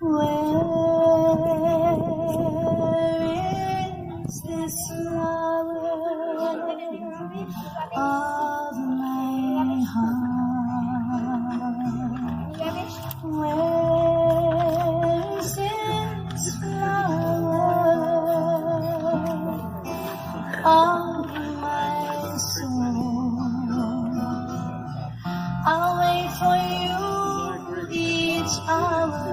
Where is this flower of my heart? Where is this flower of my soul? I'll wait for you each hour.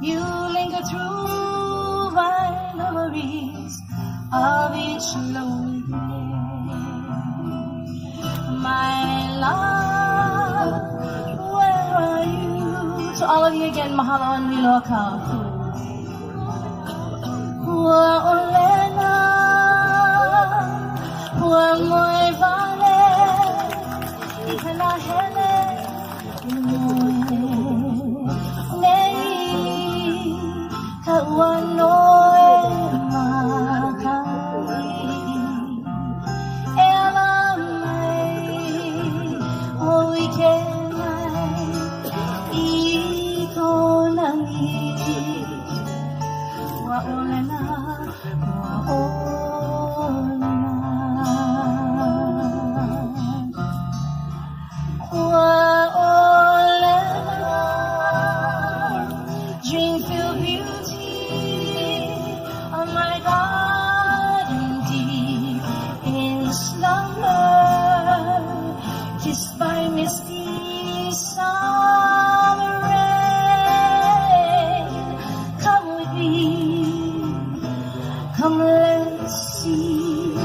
You linger through my memories of each lonely day. My love, where are you? To all of you again, mahalo and Moloka'i. Pua Olena, pua mo'e vale, ikana hele, nei, ka ua noe maka'i. E ala mai, o ike mai, I kona ngiti. Pua Olena, Pua Olena. Pua Olena, dream-filled beauty of my garden deep in slumber, kissed by misty summer rain. Come with me, come let's see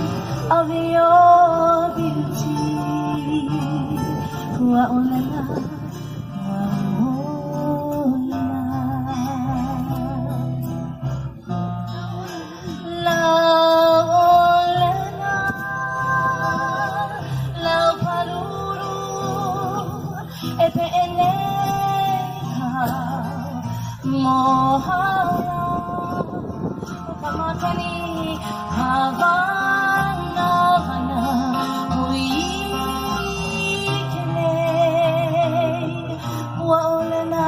of your beauty. Pua Olena, Pua Olena. La Olena, la palulu, e pe'eneka mohala, kamakani Havana, Pua Olena,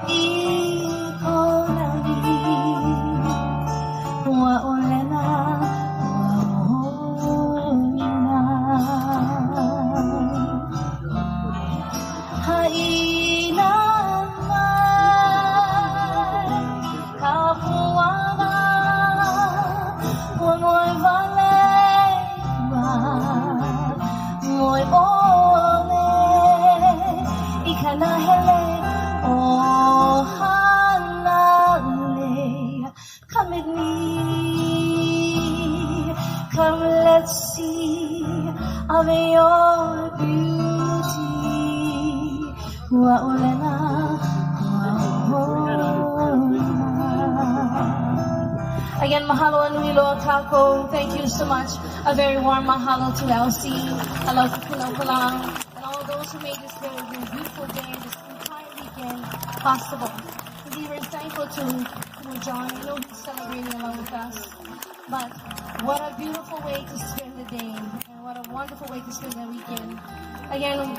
ikona ni. Pua Olena, Pua Olena. Haina mai, ka puanga, pua mo'e vale, mo'e ole, ikana hele, oh hanale. Come with me, come let's see of your beauty. Pua Olena, Pua Olena. Again, mahalo and Moloka'i. Thank you so much. A very warm mahalo to Elsie. Hello to Hula, and all those who made this very beautiful day, this entire weekend possible. We were thankful to John. I know he's celebrating along with us. But what a beautiful way to spend the day, and what a wonderful way to spend the weekend. Again,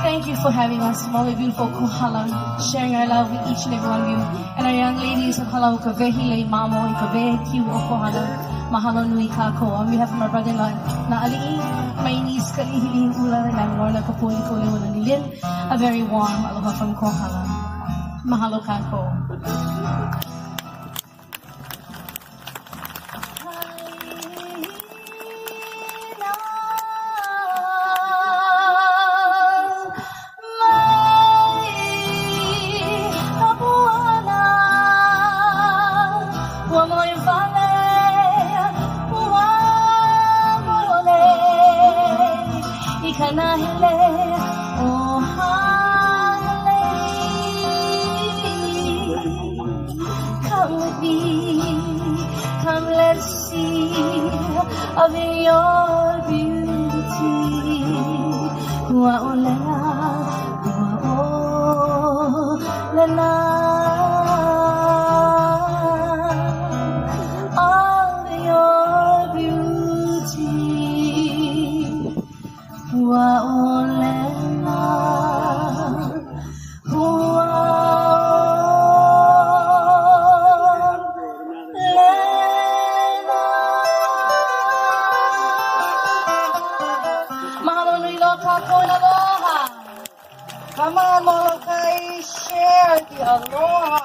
thank you for having us, Molly beautiful Kohala, sharing our love with each and every one of you. And our young ladies of Hala Ukavehile Mamo and Kavehi Okohala, Mahalo Nui Kako. On behalf of my brother-in-law, Naali'i, my niece Kalihiling Hula, and Lorna Lim, a very warm aloha from Kohala. Mahalo Kako. Come with me, come let's see of your beauty. Pua Olena, Pua Olena. Of your beauty. Pua Olena, Pua Come on, Moloka'i, share the aloha.